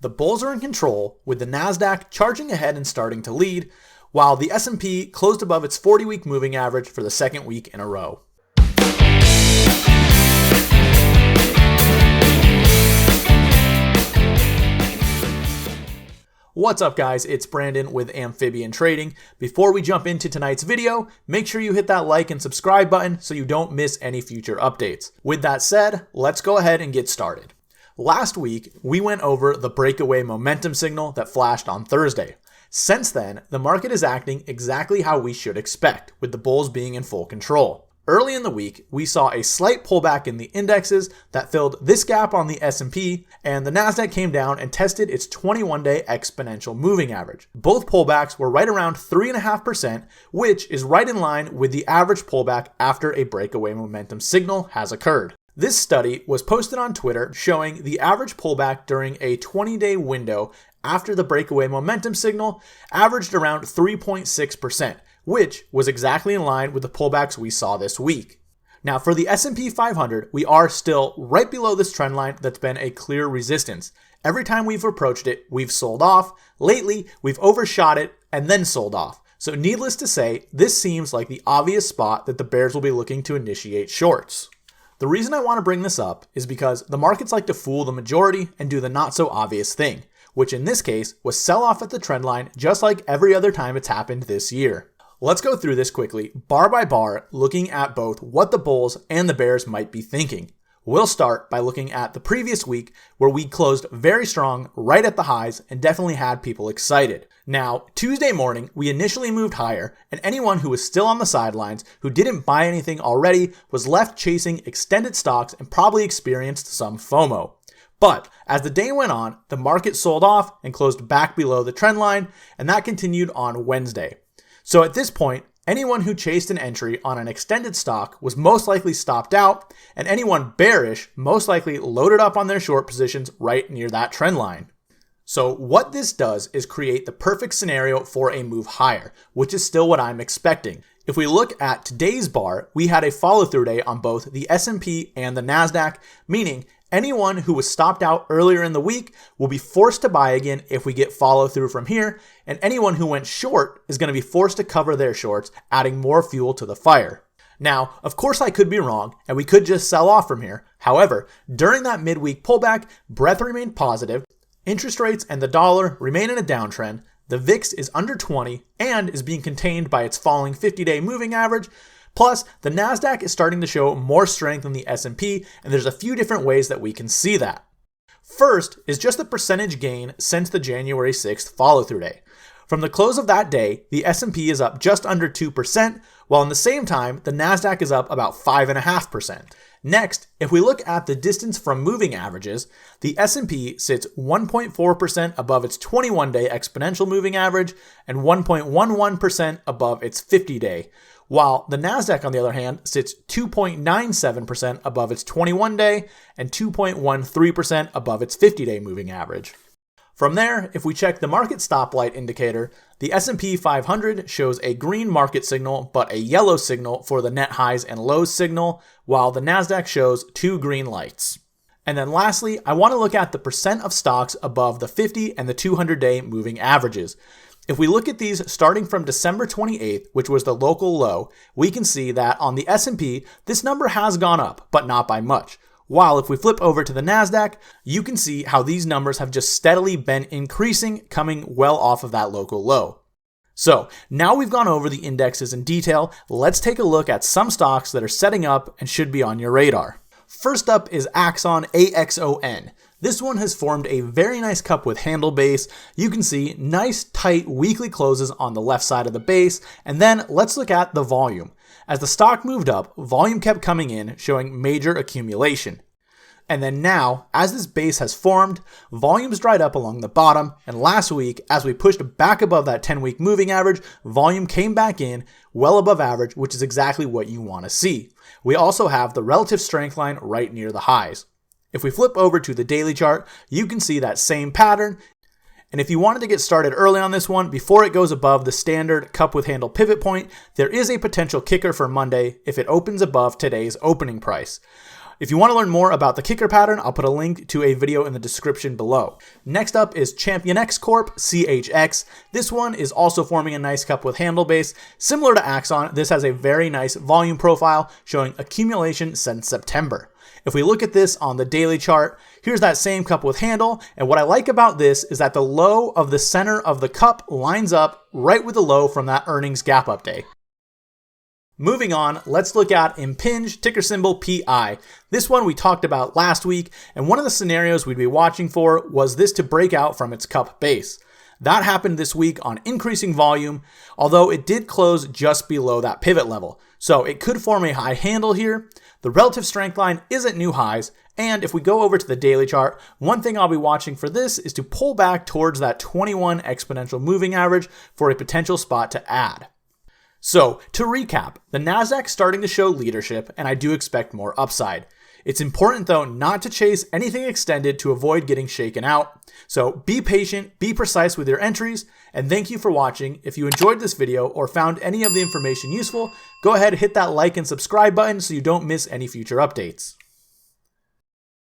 The bulls are in control, with the Nasdaq charging ahead and starting to lead, while the S&P closed above its 40-week moving average for the second week in a row. What's up, guys? It's Brandon with Amphibian Trading. Before we jump into tonight's video, make sure you hit that like and subscribe button so you don't miss any future updates. With that said, let's go ahead and get started. Last week, we went over the breakaway momentum signal that flashed on Thursday. Since then, the market is acting exactly how we should expect, with the bulls being in full control. Early in the week, we saw a slight pullback in the indexes that filled this gap on the S&P, and the Nasdaq came down and tested its 21-day exponential moving average. Both pullbacks were right around 3.5%, which is right in line with the average pullback after a breakaway momentum signal has occurred. This study was posted on Twitter showing the average pullback during a 20-day window after the breakaway momentum signal averaged around 3.6%, which was exactly in line with the pullbacks we saw this week. Now, for the S&P 500, we are still right below this trend line that's been a clear resistance. Every time we've approached it, we've sold off. Lately, we've overshot it and then sold off. So needless to say, this seems like the obvious spot that the bears will be looking to initiate shorts. The reason I want to bring this up is because the markets like to fool the majority and do the not so obvious thing, which in this case was sell off at the trend line just like every other time it's happened this year. Let's go through this quickly, bar by bar, looking at both what the bulls and the bears might be thinking. We'll start by looking at the previous week where we closed very strong right at the highs and definitely had people excited. Now, Tuesday morning, we initially moved higher, and anyone who was still on the sidelines who didn't buy anything already was left chasing extended stocks and probably experienced some FOMO. But as the day went on, the market sold off and closed back below the trend line, and that continued on Wednesday. So at this point, anyone who chased an entry on an extended stock was most likely stopped out, and anyone bearish most likely loaded up on their short positions right near that trend line. So what this does is create the perfect scenario for a move higher, which is still what I'm expecting. If we look at today's bar, we had a follow-through day on both the S&P and the Nasdaq, meaning anyone who was stopped out earlier in the week will be forced to buy again if we get follow through from here, and anyone who went short is going to be forced to cover their shorts, adding more fuel to the fire. Now, of course I could be wrong, and we could just sell off from here. However, during that midweek pullback, breadth remained positive, interest rates and the dollar remain in a downtrend, the VIX is under 20 and is being contained by its falling 50-day moving average. Plus, the Nasdaq is starting to show more strength than the S&P, and there's a few different ways that we can see that. First is just the percentage gain since the January 6th follow-through day. From the close of that day, the S&P is up just under 2%, while in the same time, the Nasdaq is up about 5.5%. Next, if we look at the distance from moving averages, the S&P sits 1.4% above its 21-day exponential moving average and 1.11% above its 50-day, while the Nasdaq, on the other hand, sits 2.97% above its 21-day and 2.13% above its 50-day moving average. From there, if we check the market stoplight indicator, the S&P 500 shows a green market signal but a yellow signal for the net highs and lows signal, while the Nasdaq shows two green lights. And then lastly, I want to look at the percent of stocks above the 50 and the 200-day moving averages. If we look at these starting from December 28th, which was the local low, we can see that on the S&P, this number has gone up, but not by much. While if we flip over to the Nasdaq, you can see how these numbers have just steadily been increasing, coming well off of that local low. So now we've gone over the indexes in detail, let's take a look at some stocks that are setting up and should be on your radar. First up is Axon, AXON. This one has formed a very nice cup with handle base. You can see nice tight weekly closes on the left side of the base. And then let's look at the volume. As the stock moved up, volume kept coming in, showing major accumulation. And then now, as this base has formed, volumes dried up along the bottom, and last week, as we pushed back above that 10-week moving average, volume came back in well above average, which is exactly what you want to see. We also have the relative strength line right near the highs. If we flip over to the daily chart, you can see that same pattern. And if you wanted to get started early on this one, before it goes above the standard cup with handle pivot point, there is a potential kicker for Monday if it opens above today's opening price. If you want to learn more about the kicker pattern, I'll put a link to a video in the description below. Next up is ChampionX Corp, CHX. This one is also forming a nice cup with handle base. Similar to Axon, this has a very nice volume profile showing accumulation since September. If we look at this on the daily chart, here's that same cup with handle, and what I like about this is that the low of the center of the cup lines up right with the low from that earnings gap up day. Moving on, let's look at Impinj, ticker symbol PI. This one we talked about last week, and one of the scenarios we'd be watching for was this to break out from its cup base. That happened this week on increasing volume, although it did close just below that pivot level. So it could form a high handle here. The relative strength line is at new highs, and if we go over to the daily chart, one thing I'll be watching for this is to pull back towards that 21 exponential moving average for a potential spot to add. So, to recap, the Nasdaq's starting to show leadership, and I do expect more upside. It's important though not to chase anything extended to avoid getting shaken out. So be patient, be precise with your entries, and thank you for watching. If you enjoyed this video or found any of the information useful, go ahead and hit that like and subscribe button so you don't miss any future updates.